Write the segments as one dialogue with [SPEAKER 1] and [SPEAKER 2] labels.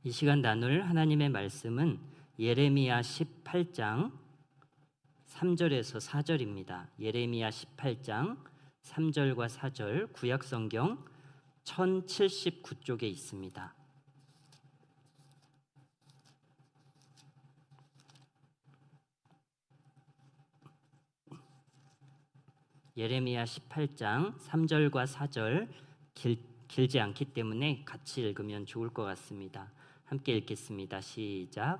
[SPEAKER 1] 이 시간 나눌 하나님의 말씀은 예레미야 18장 3절에서 4절입니다. 예레미야 18장 3절과 4절 구약성경 1079쪽에 있습니다. 예레미야 18장 3절과 4절 길지 않기 때문에 같이 읽으면 좋을 것 같습니다. 함께 읽겠습니다. 시작.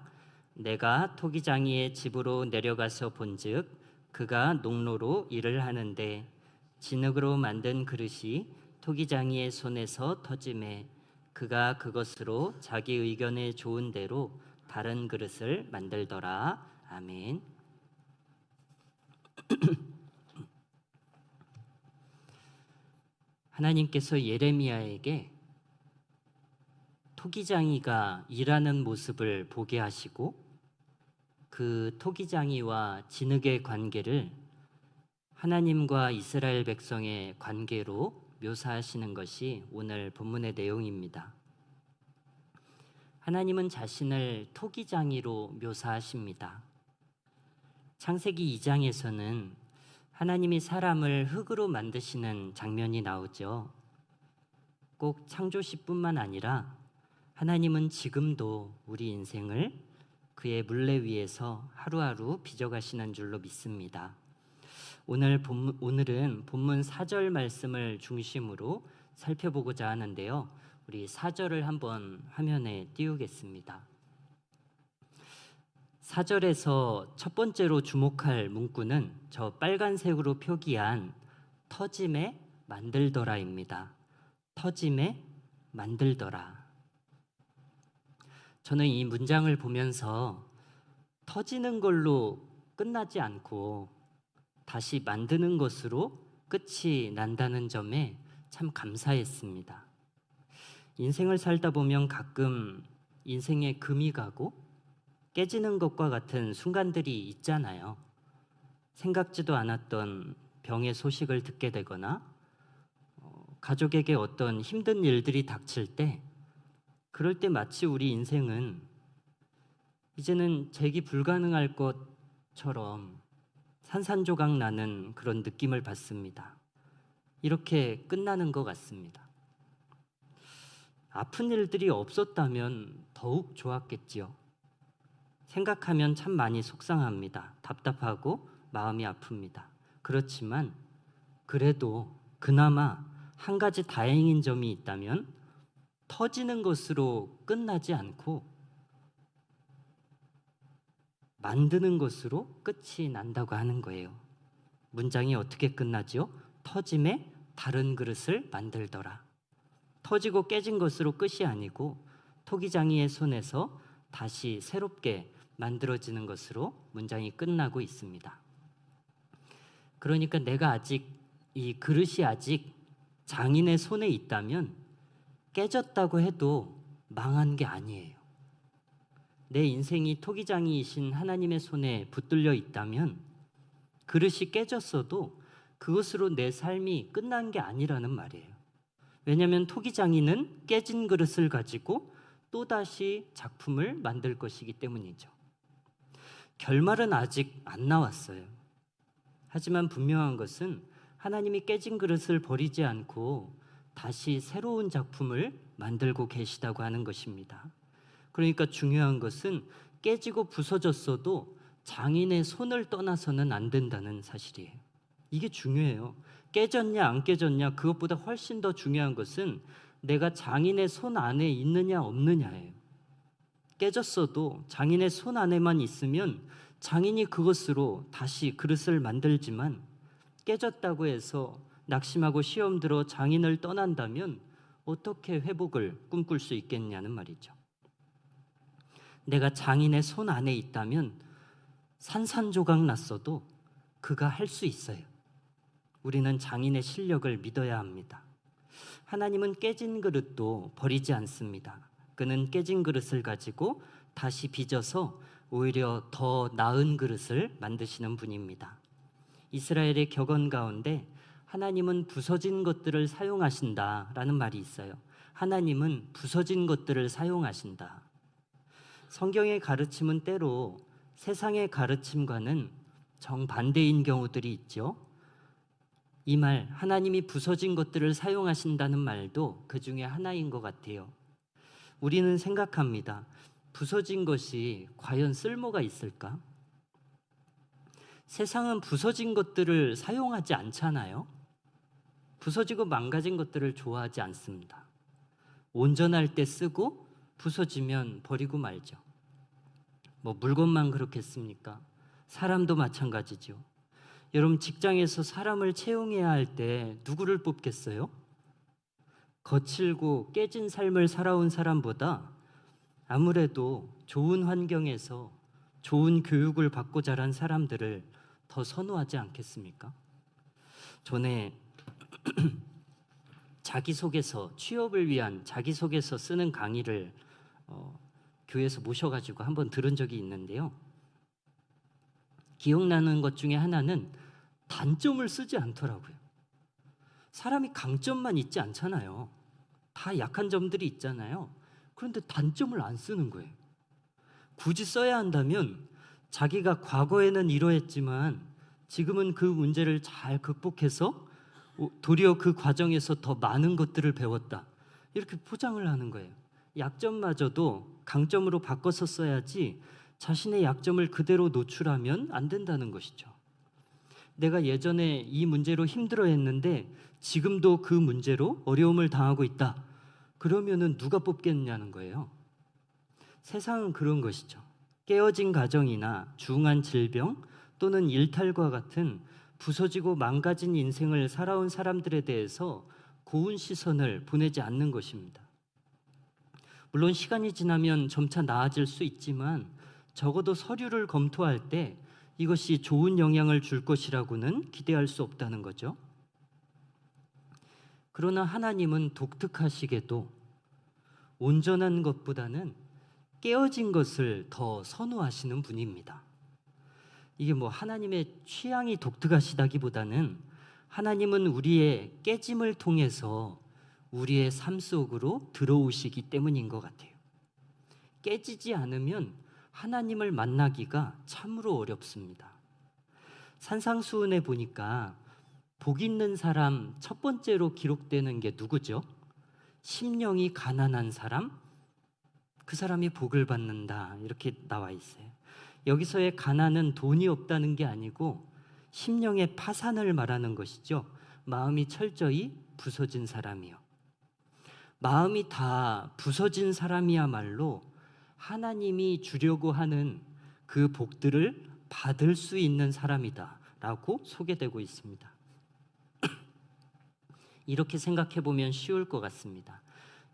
[SPEAKER 1] 내가 토기장이의 집으로 내려가서 본즉 그가 농로로 일을 하는데 진흙으로 만든 그릇이 토기장이의 손에서 터지매 그가 그것으로 자기 의견에 좋은 대로 다른 그릇을 만들더라. 아멘. 하나님께서 예레미야에게 토기장이가 일하는 모습을 보게 하시고 그 토기장이와 진흙의 관계를 하나님과 이스라엘 백성의 관계로 묘사하시는 것이 오늘 본문의 내용입니다. 하나님은 자신을 토기장이로 묘사하십니다. 창세기 2장에서는 하나님이 사람을 흙으로 만드시는 장면이 나오죠. 꼭 창조시뿐만 아니라 하나님은 지금도 우리 인생을 그의 물레 위에서 하루하루 빚어가시는 줄로 믿습니다. 오늘은 본문 4절 말씀을 중심으로 살펴보고자 하는데요. 우리 4절을 한번 화면에 띄우겠습니다. 4절에서 첫 번째로 주목할 문구는 저 빨간색으로 표기한 터짐에 만들더라입니다. 터짐에 만들더라. 저는 이 문장을 보면서 터지는 걸로 끝나지 않고 다시 만드는 것으로 끝이 난다는 점에 참 감사했습니다. 인생을 살다 보면 가끔 인생에 금이 가고 깨지는 것과 같은 순간들이 있잖아요. 생각지도 않았던 병의 소식을 듣게 되거나 가족에게 어떤 힘든 일들이 닥칠 때 그럴 때 마치 우리 인생은 이제는 재기 불가능할 것처럼 산산조각 나는 그런 느낌을 받습니다. 이렇게 끝나는 것 같습니다. 아픈 일들이 없었다면 더욱 좋았겠지요. 생각하면 참 많이 속상합니다. 답답하고 마음이 아픕니다. 그렇지만 그래도 그나마 한 가지 다행인 점이 있다면 터지는 것으로 끝나지 않고 만드는 것으로 끝이 난다고 하는 거예요. 문장이 어떻게 끝나죠? 터짐에 다른 그릇을 만들더라. 터지고 깨진 것으로 끝이 아니고 토기장이의 손에서 다시 새롭게 만들어지는 것으로 문장이 끝나고 있습니다. 그러니까 내가 아직 이 그릇이 아직 장인의 손에 있다면 깨졌다고 해도 망한 게 아니에요. 내 인생이 토기장이이신 하나님의 손에 붙들려 있다면 그릇이 깨졌어도 그것으로 내 삶이 끝난 게 아니라는 말이에요. 왜냐하면 토기장이는 깨진 그릇을 가지고 또다시 작품을 만들 것이기 때문이죠. 결말은 아직 안 나왔어요. 하지만 분명한 것은 하나님이 깨진 그릇을 버리지 않고 다시 새로운 작품을 만들고 계시다고 하는 것입니다. 그러니까 중요한 것은 깨지고 부서졌어도 장인의 손을 떠나서는 안 된다는 사실이에요. 이게 중요해요. 깨졌냐 안 깨졌냐 그것보다 훨씬 더 중요한 것은 내가 장인의 손 안에 있느냐 없느냐예요. 깨졌어도 장인의 손 안에만 있으면 장인이 그것으로 다시 그릇을 만들지만 깨졌다고 해서 낙심하고 시험 들어 장인을 떠난다면 어떻게 회복을 꿈꿀 수 있겠냐는 말이죠. 내가 장인의 손 안에 있다면 산산조각 났어도 그가 할 수 있어요. 우리는 장인의 실력을 믿어야 합니다. 하나님은 깨진 그릇도 버리지 않습니다. 그는 깨진 그릇을 가지고 다시 빚어서 오히려 더 나은 그릇을 만드시는 분입니다. 이스라엘의 격언 가운데 하나님은 부서진 것들을 사용하신다라는 말이 있어요. 하나님은 부서진 것들을 사용하신다. 성경의 가르침은 때로 세상의 가르침과는 정반대인 경우들이 있죠. 이 말, 하나님이 부서진 것들을 사용하신다는 말도 그 중에 하나인 것 같아요. 우리는 생각합니다. 부서진 것이 과연 쓸모가 있을까? 세상은 부서진 것들을 사용하지 않잖아요. 부서지고 망가진 것들을 좋아하지 않습니다. 온전할 때 쓰고 부서지면 버리고 말죠. 뭐 물건만 그렇겠습니까? 사람도 마찬가지죠. 여러분, 직장에서 사람을 채용해야 할 때 누구를 뽑겠어요? 거칠고 깨진 삶을 살아온 사람보다 아무래도 좋은 환경에서 좋은 교육을 받고 자란 사람들을 더 선호하지 않겠습니까? 전에 자기소개서, 취업을 위한 자기소개서 쓰는 강의를 교회에서 모셔가지고 한번 들은 적이 있는데요. 기억나는 것 중에 하나는 단점을 쓰지 않더라고요. 사람이 강점만 있지 않잖아요. 다 약한 점들이 있잖아요. 그런데 단점을 안 쓰는 거예요. 굳이 써야 한다면 자기가 과거에는 이러했지만 지금은 그 문제를 잘 극복해서 도리어 그 과정에서 더 많은 것들을 배웠다, 이렇게 포장을 하는 거예요. 약점마저도 강점으로 바꿔서 써야지 자신의 약점을 그대로 노출하면 안 된다는 것이죠. 내가 예전에 이 문제로 힘들어했는데 지금도 그 문제로 어려움을 당하고 있다. 그러면은 누가 뽑겠냐는 거예요. 세상은 그런 것이죠. 깨어진 가정이나 중한 질병 또는 일탈과 같은 부서지고 망가진 인생을 살아온 사람들에 대해서 고운 시선을 보내지 않는 것입니다. 물론 시간이 지나면 점차 나아질 수 있지만 적어도 서류를 검토할 때 이것이 좋은 영향을 줄 것이라고는 기대할 수 없다는 거죠. 그러나 하나님은 독특하시게도 온전한 것보다는 깨어진 것을 더 선호하시는 분입니다. 이게 뭐 하나님의 취향이 독특하시다기보다는 하나님은 우리의 깨짐을 통해서 우리의 삶 속으로 들어오시기 때문인 것 같아요. 깨지지 않으면 하나님을 만나기가 참으로 어렵습니다. 산상수훈에 보니까 복 있는 사람 첫 번째로 기록되는 게 누구죠? 심령이 가난한 사람, 그 사람이 복을 받는다, 이렇게 나와 있어요. 여기서의 가난은 돈이 없다는 게 아니고 심령의 파산을 말하는 것이죠. 마음이 철저히 부서진 사람이요. 마음이 다 부서진 사람이야말로 하나님이 주려고 하는 그 복들을 받을 수 있는 사람이다라고 소개되고 있습니다. 이렇게 생각해 보면 쉬울 것 같습니다.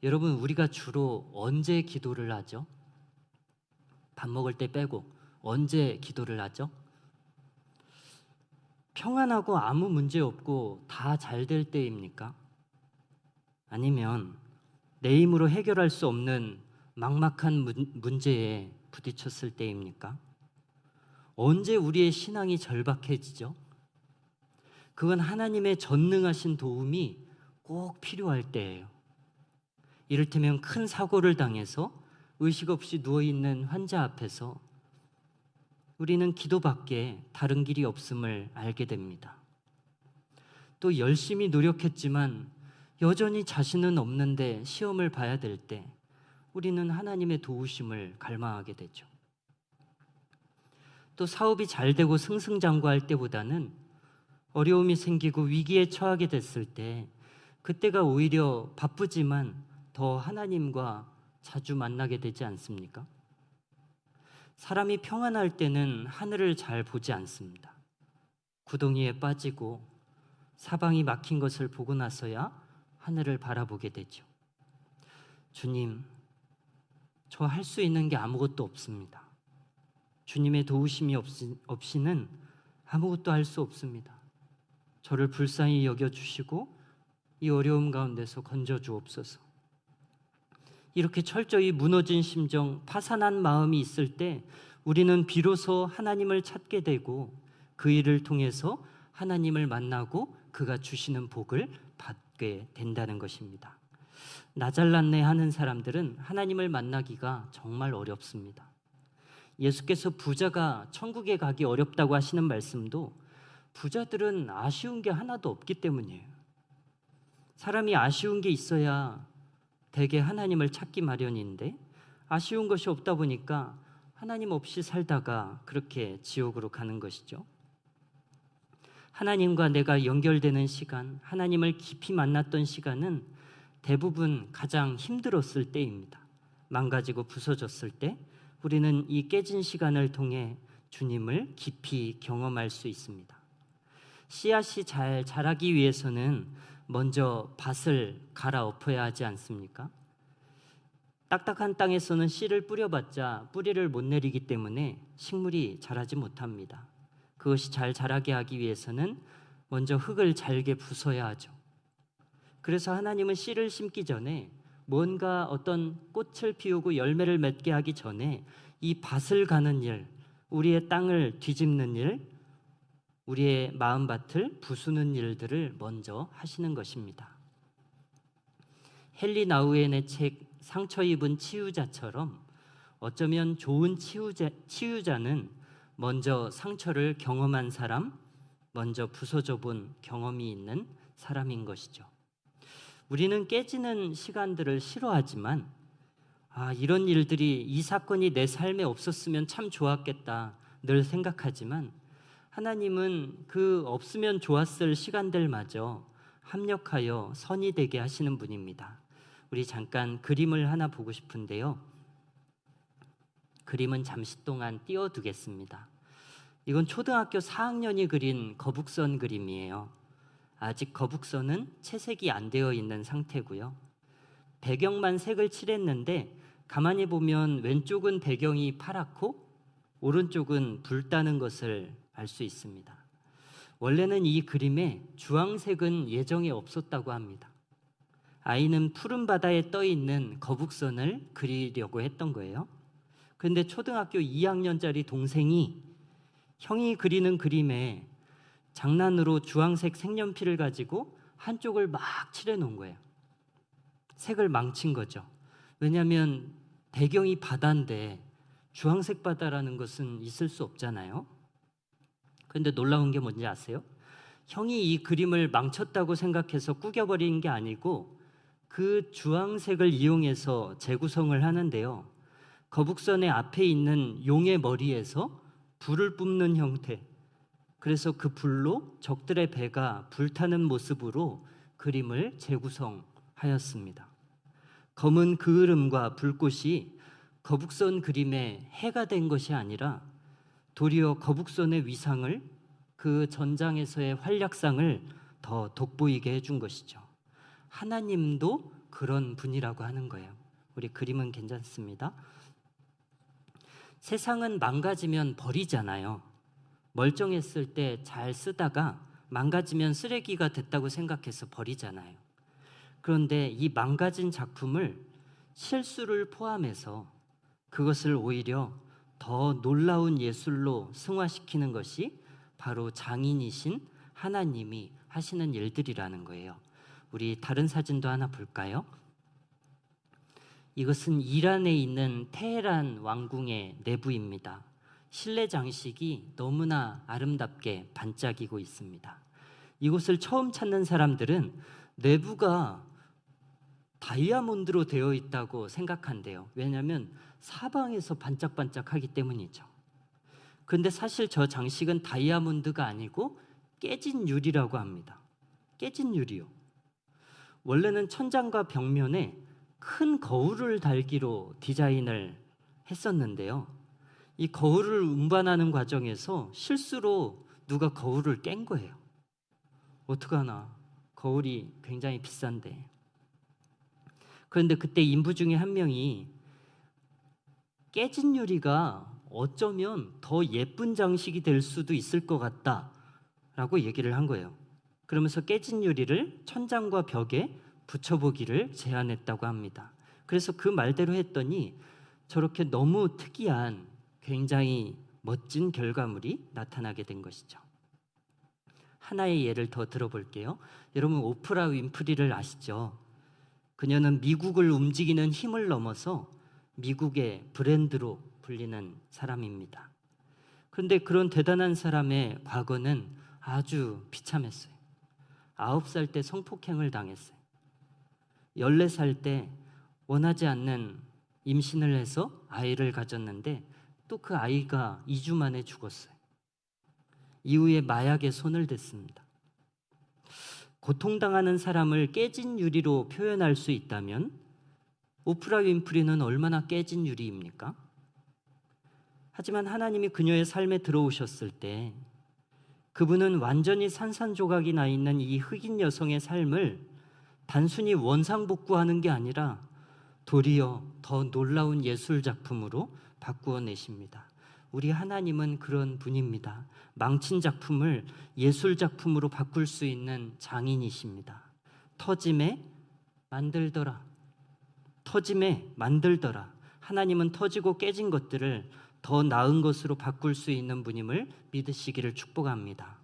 [SPEAKER 1] 여러분, 우리가 주로 언제 기도를 하죠? 밥 먹을 때 빼고 언제 기도를 하죠? 평안하고 아무 문제 없고 다 잘 될 때입니까? 아니면 내 힘으로 해결할 수 없는 막막한 문제에 부딪혔을 때입니까? 언제 우리의 신앙이 절박해지죠? 그건 하나님의 전능하신 도움이 꼭 필요할 때예요. 이를테면 큰 사고를 당해서 의식 없이 누워있는 환자 앞에서 우리는 기도밖에 다른 길이 없음을 알게 됩니다. 또 열심히 노력했지만 여전히 자신은 없는데 시험을 봐야 될 때 우리는 하나님의 도우심을 갈망하게 되죠. 또 사업이 잘 되고 승승장구할 때보다는 어려움이 생기고 위기에 처하게 됐을 때 그때가 오히려 바쁘지만 더 하나님과 자주 만나게 되지 않습니까? 사람이 평안할 때는 하늘을 잘 보지 않습니다. 구덩이에 빠지고 사방이 막힌 것을 보고 나서야 하늘을 바라보게 되죠. 주님, 저 할 수 있는 게 아무것도 없습니다. 주님의 도우심이 없이는 아무것도 할 수 없습니다. 저를 불쌍히 여겨주시고 이 어려움 가운데서 건져주옵소서. 이렇게 철저히 무너진 심정, 파산한 마음이 있을 때 우리는 비로소 하나님을 찾게 되고 그 일을 통해서 하나님을 만나고 그가 주시는 복을 받게 된다는 것입니다. 나 잘났네 하는 사람들은 하나님을 만나기가 정말 어렵습니다. 예수께서 부자가 천국에 가기 어렵다고 하시는 말씀도 부자들은 아쉬운 게 하나도 없기 때문이에요. 사람이 아쉬운 게 있어야 대개 하나님을 찾기 마련인데 아쉬운 것이 없다 보니까 하나님 없이 살다가 그렇게 지옥으로 가는 것이죠. 하나님과 내가 연결되는 시간, 하나님을 깊이 만났던 시간은 대부분 가장 힘들었을 때입니다. 망가지고 부서졌을 때 우리는 이 깨진 시간을 통해 주님을 깊이 경험할 수 있습니다. 씨앗이 잘 자라기 위해서는 먼저 밭을 갈아엎어야 하지 않습니까? 딱딱한 땅에서는 씨를 뿌려봤자 뿌리를 못 내리기 때문에 식물이 자라지 못합니다. 그것이 잘 자라게 하기 위해서는 먼저 흙을 잘게 부숴야 하죠. 그래서 하나님은 씨를 심기 전에 뭔가 어떤 꽃을 피우고 열매를 맺게 하기 전에 이 밭을 가는 일, 우리의 땅을 뒤집는 일, 우리의 마음밭을 부수는 일들을 먼저 하시는 것입니다. 헨리 나우엔의 책 상처 입은 치유자처럼 어쩌면 좋은 치유자는 먼저 상처를 경험한 사람, 먼저 부서져 본 경험이 있는 사람인 것이죠. 우리는 깨지는 시간들을 싫어하지만 이런 일들이 이 사건이 내 삶에 없었으면 참 좋았겠다 늘 생각하지만 하나님은 그 없으면 좋았을 시간들마저 합력하여 선이 되게 하시는 분입니다. 우리 잠깐 그림을 하나 보고 싶은데요. 그림은 잠시 동안 띄워두겠습니다. 이건 초등학교 4학년이 그린 거북선 그림이에요. 아직 거북선은 채색이 안 되어 있는 상태고요. 배경만 색을 칠했는데 가만히 보면 왼쪽은 배경이 파랗고 오른쪽은 붉다는 것을 알 수 있습니다. 원래는 이 그림에 주황색은 예정에 없었다고 합니다. 아이는 푸른 바다에 떠 있는 거북선을 그리려고 했던 거예요. 그런데 초등학교 2학년짜리 동생이 형이 그리는 그림에 장난으로 주황색 색연필을 가지고 한쪽을 막 칠해 놓은 거예요. 색을 망친 거죠. 왜냐하면 배경이 바다인데 주황색 바다라는 것은 있을 수 없잖아요. 그런데 놀라운 게 뭔지 아세요? 형이 이 그림을 망쳤다고 생각해서 구겨버리는 게 아니고 그 주황색을 이용해서 재구성을 하는데요. 거북선의 앞에 있는 용의 머리에서 불을 뿜는 형태, 그래서 그 불로 적들의 배가 불타는 모습으로 그림을 재구성하였습니다. 검은 그을음과 불꽃이 거북선 그림에 해가 된 것이 아니라 도리어 거북선의 위상을, 그 전장에서의 활약상을 더 돋보이게 해준 것이죠. 하나님도 그런 분이라고 하는 거예요. 우리 그림은 괜찮습니다. 세상은 망가지면 버리잖아요. 멀쩡했을 때 잘 쓰다가 망가지면 쓰레기가 됐다고 생각해서 버리잖아요. 그런데 이 망가진 작품을 실수를 포함해서 그것을 오히려 더 놀라운 예술로 승화시키는 것이 바로 장인이신 하나님이 하시는 일들이라는 거예요. 우리 다른 사진도 하나 볼까요? 이것은 이란에 있는 테헤란 왕궁의 내부입니다. 실내 장식이 너무나 아름답게 반짝이고 있습니다. 이곳을 처음 찾는 사람들은 내부가 다이아몬드로 되어 있다고 생각한대요. 왜냐하면 사방에서 반짝반짝하기 때문이죠. 그런데 사실 저 장식은 다이아몬드가 아니고 깨진 유리라고 합니다. 깨진 유리요. 원래는 천장과 벽면에 큰 거울을 달기로 디자인을 했었는데요. 이 거울을 운반하는 과정에서 실수로 누가 거울을 깬 거예요. 어떡하나, 거울이 굉장히 비싼데. 그런데 그때 인부 중에 한 명이 깨진 유리가 어쩌면 더 예쁜 장식이 될 수도 있을 것 같다라고 얘기를 한 거예요. 그러면서 깨진 유리를 천장과 벽에 붙여보기를 제안했다고 합니다. 그래서 그 말대로 했더니 저렇게 너무 특이한 굉장히 멋진 결과물이 나타나게 된 것이죠. 하나의 예를 더 들어볼게요. 여러분 오프라 윈프리를 아시죠? 그녀는 미국을 움직이는 힘을 넘어서 미국의 브랜드로 불리는 사람입니다. 그런데 그런 대단한 사람의 과거는 아주 비참했어요. 9살 때 성폭행을 당했어요. 14살 때 원하지 않는 임신을 해서 아이를 가졌는데 또 그 아이가 2주 만에 죽었어요. 이후에 마약에 손을 댔습니다. 고통당하는 사람을 깨진 유리로 표현할 수 있다면 오프라 윈프리는 얼마나 깨진 유리입니까? 하지만 하나님이 그녀의 삶에 들어오셨을 때 그분은 완전히 산산조각이 나 있는 이 흑인 여성의 삶을 단순히 원상복구하는 게 아니라 도리어 더 놀라운 예술 작품으로 바꾸어 내십니다. 우리 하나님은 그런 분입니다. 망친 작품을 예술 작품으로 바꿀 수 있는 장인이십니다. 터짐에 만들더라. 터짐에 만들더라. 하나님은 터지고 깨진 것들을 더 나은 것으로 바꿀 수 있는 분임을 믿으시기를 축복합니다.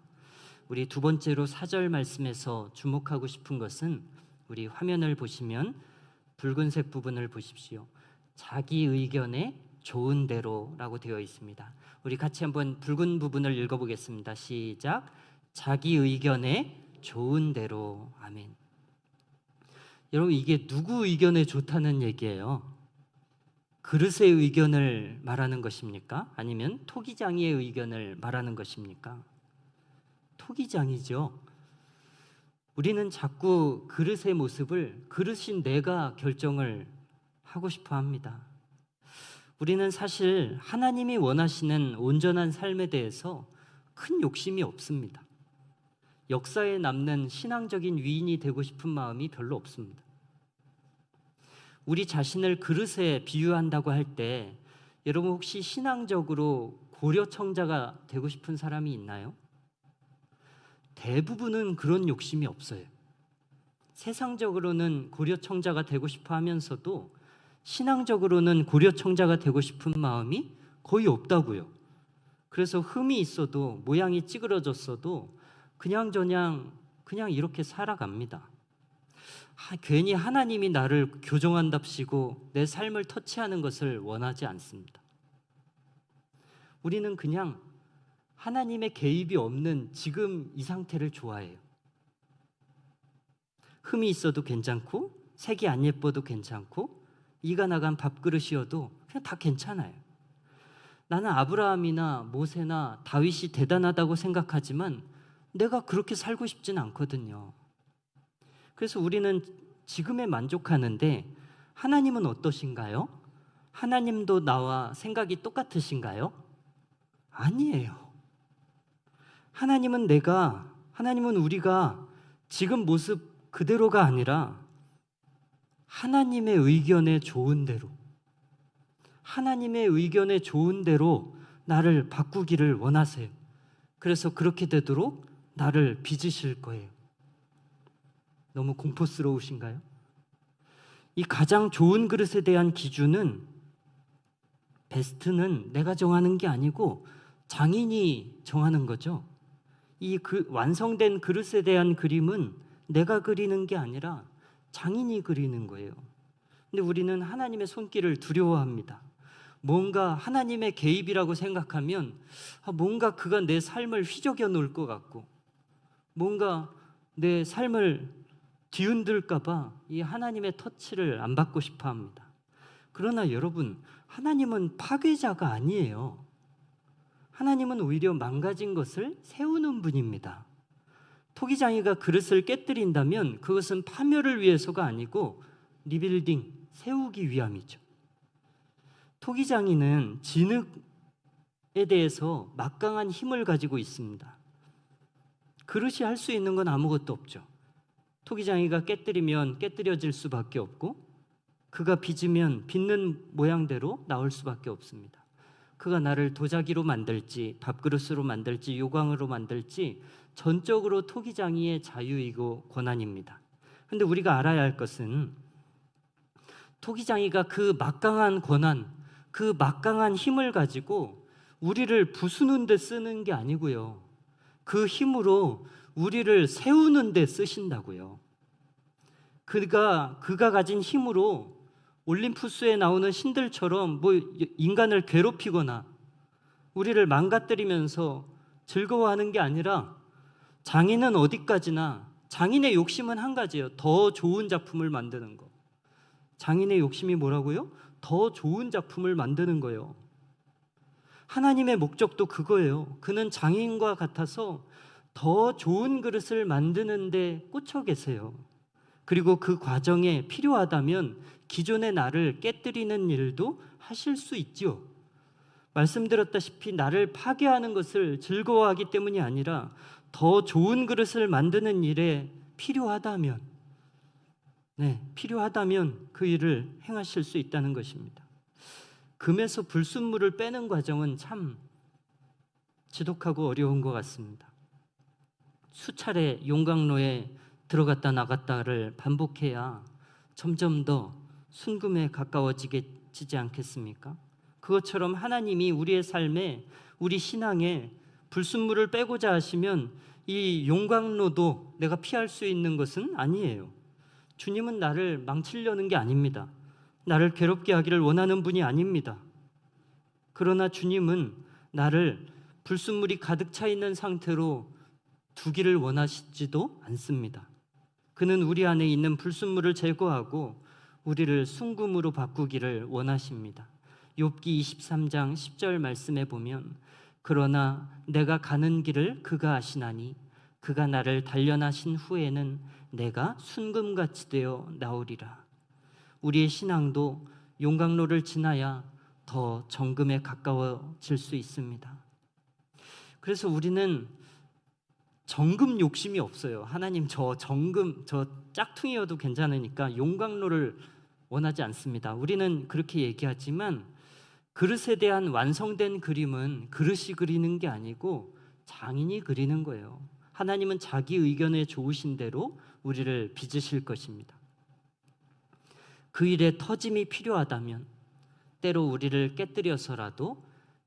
[SPEAKER 1] 우리 두 번째로 4절 말씀에서 주목하고 싶은 것은 우리 화면을 보시면 붉은색 부분을 보십시오. 자기 의견에 좋은 대로라고 되어 있습니다. 우리 같이 한번 붉은 부분을 읽어보겠습니다. 시작. 자기 의견에 좋은 대로. 아멘. 여러분, 이게 누구 의견에 좋다는 얘기예요? 그릇의 의견을 말하는 것입니까? 아니면 토기장이의 의견을 말하는 것입니까? 토기장이죠. 우리는 자꾸 그릇의 모습을 그릇인 내가 결정을 하고 싶어 합니다. 우리는 사실 하나님이 원하시는 온전한 삶에 대해서 큰 욕심이 없습니다. 역사에 남는 신앙적인 위인이 되고 싶은 마음이 별로 없습니다. 우리 자신을 그릇에 비유한다고 할 때 여러분 혹시 신앙적으로 고려청자가 되고 싶은 사람이 있나요? 대부분은 그런 욕심이 없어요. 세상적으로는 고려청자가 되고 싶어 하면서도 신앙적으로는 고려청자가 되고 싶은 마음이 거의 없다고요. 그래서 흠이 있어도 모양이 찌그러졌어도 그냥 이렇게 살아갑니다. 괜히 하나님이 나를 교정한답시고 내 삶을 터치하는 것을 원하지 않습니다. 우리는 그냥 하나님의 개입이 없는 지금 이 상태를 좋아해요. 흠이 있어도 괜찮고 색이 안 예뻐도 괜찮고 이가 나간 밥그릇이어도 그냥 다 괜찮아요. 나는 아브라함이나 모세나 다윗이 대단하다고 생각하지만 내가 그렇게 살고 싶진 않거든요. 그래서 우리는 지금에 만족하는데 하나님은 어떠신가요? 하나님도 나와 생각이 똑같으신가요? 아니에요. 하나님은 우리가 지금 모습 그대로가 아니라 하나님의 의견에 좋은 대로, 하나님의 의견에 좋은 대로 나를 바꾸기를 원하세요. 그래서 그렇게 되도록 나를 빚으실 거예요. 너무 공포스러우신가요? 이 가장 좋은 그릇에 대한 기준은 베스트는 내가 정하는 게 아니고 장인이 정하는 거죠. 이 완성된 그릇에 대한 그림은 내가 그리는 게 아니라 장인이 그리는 거예요. 근데 우리는 하나님의 손길을 두려워합니다. 뭔가 하나님의 개입이라고 생각하면 뭔가 그가 내 삶을 휘저겨 놓을 것 같고 뭔가 내 삶을 뒤흔들까 봐 이 하나님의 터치를 안 받고 싶어 합니다. 그러나 여러분, 하나님은 파괴자가 아니에요. 하나님은 오히려 망가진 것을 세우는 분입니다. 토기장이가 그릇을 깨뜨린다면 그것은 파멸을 위해서가 아니고 리빌딩, 세우기 위함이죠. 토기장이는 진흙에 대해서 막강한 힘을 가지고 있습니다. 그릇이 할 수 있는 건 아무것도 없죠. 토기장이가 깨뜨리면 깨뜨려질 수밖에 없고 그가 빚으면 빚는 모양대로 나올 수밖에 없습니다. 그가 나를 도자기로 만들지 밥그릇으로 만들지 요광으로 만들지 전적으로 토기장이의 자유이고 권한입니다. 그런데 우리가 알아야 할 것은 토기장이가 그 막강한 권한, 그 막강한 힘을 가지고 우리를 부수는 데 쓰는 게 아니고요. 그 힘으로 우리를 세우는 데 쓰신다고요. 그가 가진 힘으로 올림푸스에 나오는 신들처럼 뭐 인간을 괴롭히거나 우리를 망가뜨리면서 즐거워하는 게 아니라 장인은 어디까지나 장인의 욕심은 한 가지예요. 더 좋은 작품을 만드는 거. 장인의 욕심이 뭐라고요? 더 좋은 작품을 만드는 거예요. 하나님의 목적도 그거예요. 그는 장인과 같아서 더 좋은 그릇을 만드는 데 꽂혀 계세요. 그리고 그 과정에 필요하다면 기존의 나를 깨뜨리는 일도 하실 수 있죠. 말씀드렸다시피 나를 파괴하는 것을 즐거워하기 때문이 아니라 더 좋은 그릇을 만드는 일에 필요하다면 그 일을 행하실 수 있다는 것입니다. 금에서 불순물을 빼는 과정은 참 지독하고 어려운 것 같습니다. 수차례 용광로에 들어갔다 나갔다를 반복해야 점점 더 순금에 가까워지지 않겠습니까? 그것처럼 하나님이 우리의 삶에, 우리 신앙에 불순물을 빼고자 하시면 이 용광로도 내가 피할 수 있는 것은 아니에요. 주님은 나를 망치려는 게 아닙니다. 나를 괴롭게 하기를 원하는 분이 아닙니다. 그러나 주님은 나를 불순물이 가득 차 있는 상태로 두기를 원하시지도 않습니다. 그는 우리 안에 있는 불순물을 제거하고 우리를 순금으로 바꾸기를 원하십니다. 욥기 23장 10절 말씀에 보면 그러나 내가 가는 길을 그가 아시나니 그가 나를 단련하신 후에는 내가 순금같이 되어 나오리라. 우리의 신앙도 용광로를 지나야 더 정금에 가까워질 수 있습니다. 그래서 우리는 정금 욕심이 없어요. 하나님 저 정금, 저 짝퉁이어도 괜찮으니까 용광로를 원하지 않습니다. 우리는 그렇게 얘기하지만 그릇에 대한 완성된 그림은 그릇이 그리는 게 아니고 장인이 그리는 거예요. 하나님은 자기 의견에 좋으신 대로 우리를 빚으실 것입니다. 그 일에 터짐이 필요하다면 때로 우리를 깨뜨려서라도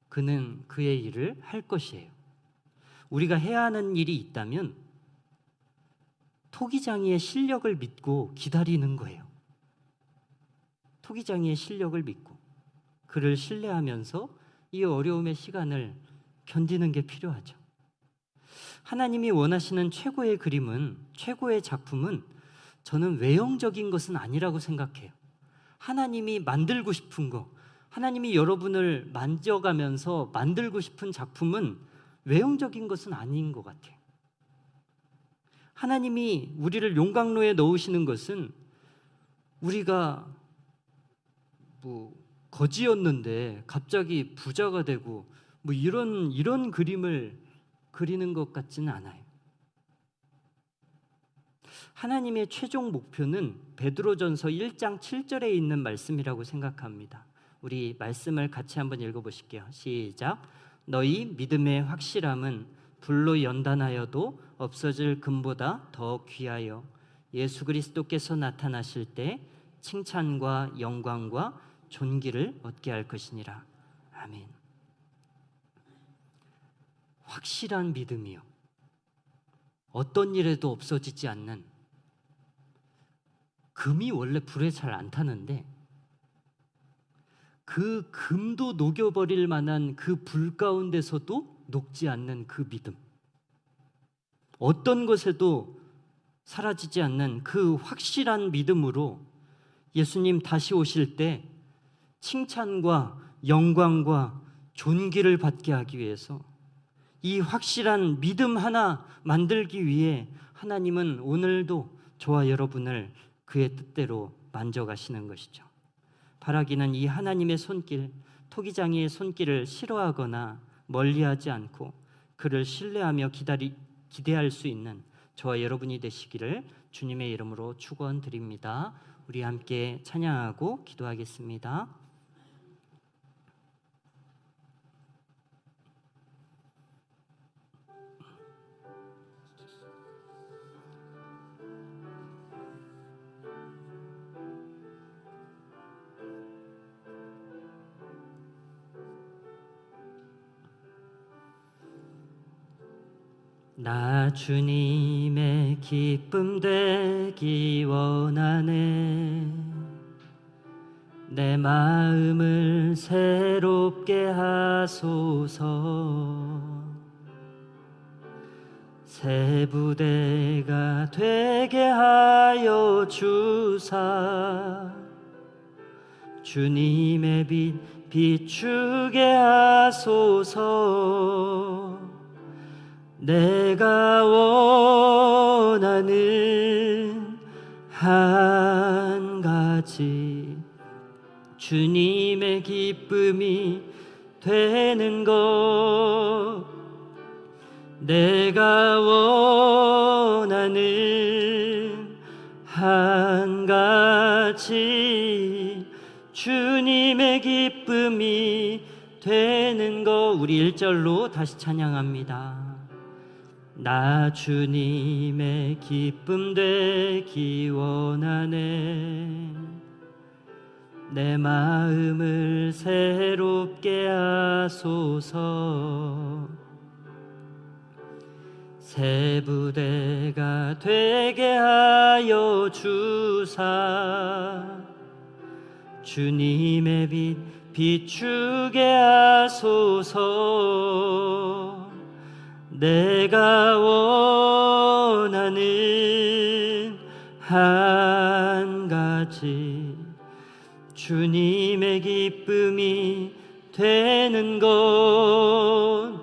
[SPEAKER 1] 그는 그의 일을 할 것이에요. 우리가 해야 하는 일이 있다면 토기장이의 실력을 믿고 기다리는 거예요. 토기장이의 실력을 믿고 그를 신뢰하면서 이 어려움의 시간을 견디는 게 필요하죠. 하나님이 원하시는 최고의 그림은, 최고의 작품은 저는 외형적인 것은 아니라고 생각해요. 하나님이 만들고 싶은 거, 하나님이 여러분을 만져가면서 만들고 싶은 작품은 외형적인 것은 아닌 것 같아요. 하나님이 우리를 용광로에 넣으시는 것은 우리가 거지였는데 갑자기 부자가 되고 이런 그림을 그리는 것 같지는 않아요. 하나님의 최종 목표는 베드로전서 1장 7절에 있는 말씀이라고 생각합니다. 우리 말씀을 같이 한번 읽어보실게요. 시작. 너희 믿음의 확실함은 불로 연단하여도 없어질 금보다 더 귀하여 예수 그리스도께서 나타나실 때 칭찬과 영광과 존귀를 얻게 할 것이니라. 아멘. 확실한 믿음이요. 어떤 일에도 없어지지 않는, 금이 원래 불에 잘 안 타는데 그 금도 녹여버릴 만한 그 불 가운데서도 녹지 않는 그 믿음, 어떤 것에도 사라지지 않는 그 확실한 믿음으로 예수님 다시 오실 때 칭찬과 영광과 존귀를 받게 하기 위해서 이 확실한 믿음 하나 만들기 위해 하나님은 오늘도 저와 여러분을 그의 뜻대로 만져가시는 것이죠. 바라기는 이 하나님의 손길, 토기장이의 손길을 싫어하거나 멀리하지 않고 그를 신뢰하며 기대할 수 있는 저와 여러분이 되시기를 주님의 이름으로 축원드립니다. 우리 함께 찬양하고 기도하겠습니다. 나 주님의 기쁨 되기 원하네. 내 마음을 새롭게 하소서. 새 부대가 되게 하여 주사 주님의 빛 비추게 하소서. 내가 원하는 한 가지 주님의 기쁨이 되는 것. 내가 원하는 한 가지 주님의 기쁨이 되는 것. 우리 1절로 다시 찬양합니다. 나 주님의 기쁨 되기 원하네. 내 마음을 새롭게 하소서. 새 부대가 되게 하여 주사 주님의 빛 비추게 하소서. 내가 원하는 한 가지 주님의 기쁨이 되는 것.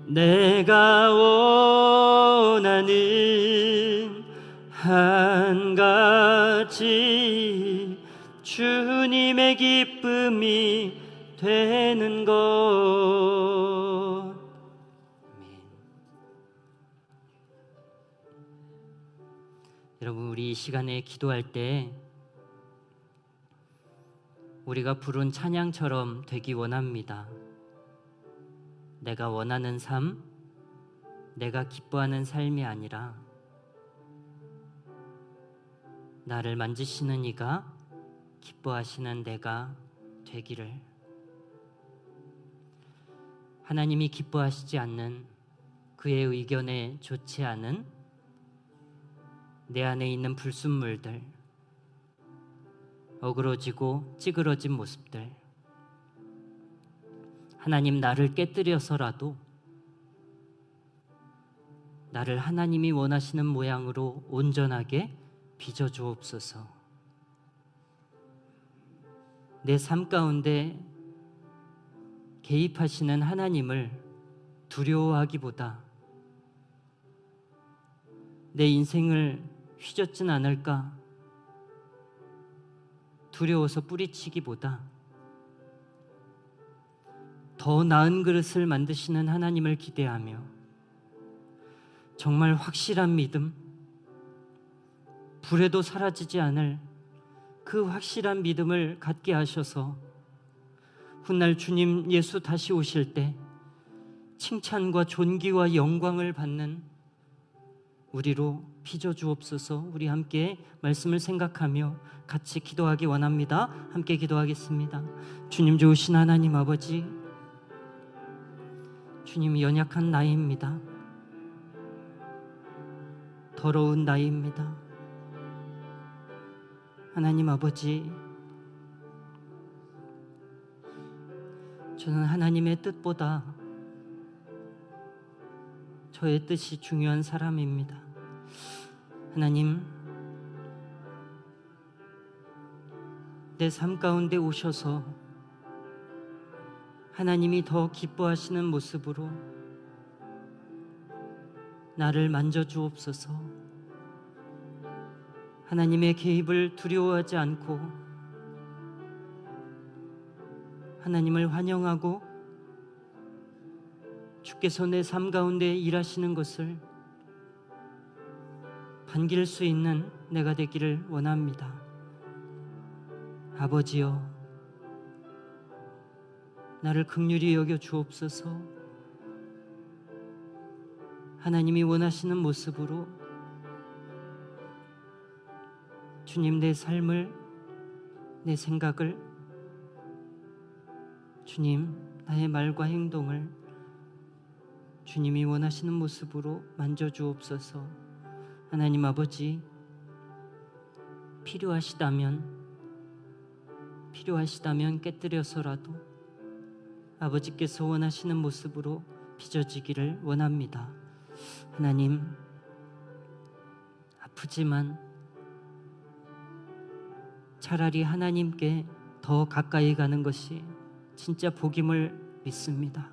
[SPEAKER 1] 내가 원하는 한 가지 주님의 기쁨이 되는 것. 여러분, 우리 이 시간에 기도할 때 우리가 부른 찬양처럼 되기 원합니다. 내가 원하는 삶, 내가 기뻐하는 삶이 아니라 나를 만지시는 이가 기뻐하시는 내가 되기를. 하나님이 기뻐하시지 않는, 그의 의견에 좋지 않은 내 안에 있는 불순물들, 어그러지고 찌그러진 모습들, 하나님 나를 깨뜨려서라도 나를 하나님이 원하시는 모양으로 온전하게 빚어주옵소서. 내 삶 가운데 개입하시는 하나님을 두려워하기보다 내 인생을 휘젓진 않을까 두려워서 뿌리치기보다 더 나은 그릇을 만드시는 하나님을 기대하며 정말 확실한 믿음, 불에도 사라지지 않을 그 확실한 믿음을 갖게 하셔서 훗날 주님 예수 다시 오실 때 칭찬과 존귀와 영광을 받는 우리로 빚어주옵소서. 우리 함께 말씀을 생각하며 같이 기도하기 원합니다. 함께 기도하겠습니다. 주님 좋으신 하나님 아버지, 주님 연약한 나이입니다. 더러운 나이입니다. 하나님 아버지, 저는 하나님의 뜻보다 저의 뜻이 중요한 사람입니다. 하나님, 내 삶 가운데 오셔서 하나님이 더 기뻐하시는 모습으로 나를 만져주옵소서. 하나님의 개입을 두려워하지 않고 하나님을 환영하고 주께서 내 삶 가운데 일하시는 것을 반길 수 있는 내가 되기를 원합니다. 아버지여, 나를 긍휼히 여겨 주옵소서. 하나님이 원하시는 모습으로 주님 내 삶을, 내 생각을, 주님 나의 말과 행동을 주님이 원하시는 모습으로 만져주옵소서. 하나님 아버지, 필요하시다면 필요하시다면 깨뜨려서라도 아버지께서 원하시는 모습으로 빚어지기를 원합니다. 하나님, 아프지만 차라리 하나님께 더 가까이 가는 것이 진짜 복임을 믿습니다.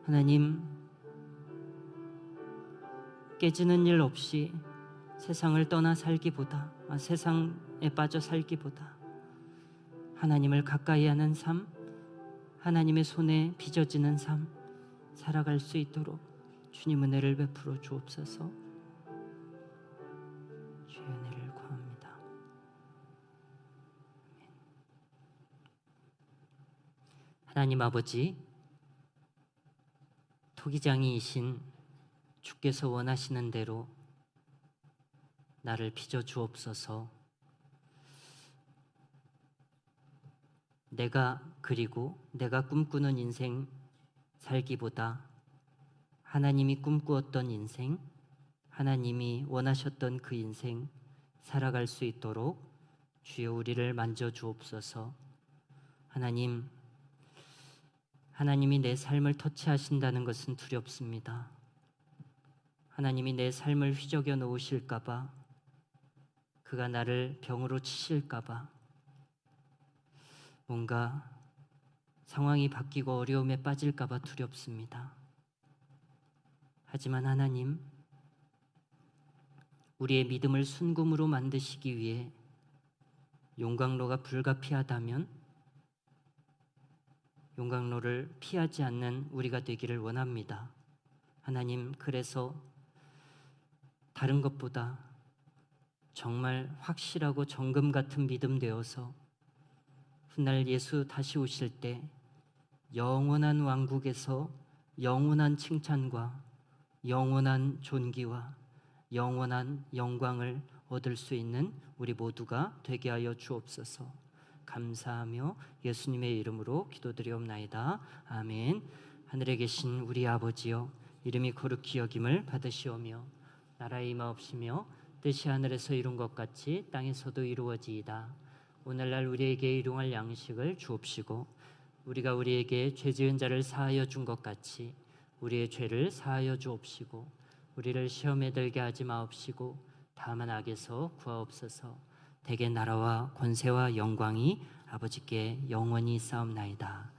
[SPEAKER 1] 하나님, 깨지는 일 없이 세상을 떠나 살기보다, 세상에 빠져 살기보다 하나님을 가까이 하는 삶, 하나님의 손에 빚어지는 삶 살아갈 수 있도록 주님 은혜를 베풀어 주옵소서. 주의 은혜를 구합니다. 하나님 아버지, 토기장이이신 주께서 원하시는 대로 나를 빚어 주옵소서. 그리고 내가 꿈꾸는 인생 살기보다 하나님이 꿈꾸었던 인생, 하나님이 원하셨던 그 인생 살아갈 수 있도록 주여 우리를 만져 주옵소서. 하나님이 내 삶을 터치하신다는 것은 두렵습니다. 하나님이 내 삶을 휘저겨 놓으실까 봐, 그가 나를 병으로 치실까 봐, 뭔가 상황이 바뀌고 어려움에 빠질까 봐 두렵습니다. 하지만 하나님, 우리의 믿음을 순금으로 만드시기 위해 용광로가 불가피하다면 용광로를 피하지 않는 우리가 되기를 원합니다. 하나님, 그래서 다른 것보다 정말 확실하고 정금 같은 믿음 되어서 훗날 예수 다시 오실 때 영원한 왕국에서 영원한 칭찬과 영원한 존귀와 영원한 영광을 얻을 수 있는 우리 모두가 되게 하여 주옵소서. 감사하며 예수님의 이름으로 기도드리옵나이다. 아멘. 하늘에 계신 우리 아버지여, 이름이 거룩히 여김을 받으시오며 나라의 임하옵시며 뜻이 하늘에서 이룬 것 같이 땅에서도 이루어지이다. 오늘날 우리에게 일용할 양식을 주옵시고 우리가 우리에게 죄 지은 자를 사하여 준 것 같이 우리의 죄를 사하여 주옵시고 우리를 시험에 들게 하지 마옵시고 다만 악에서 구하옵소서. 대개 나라와 권세와 영광이 아버지께 영원히 있사옵나이다.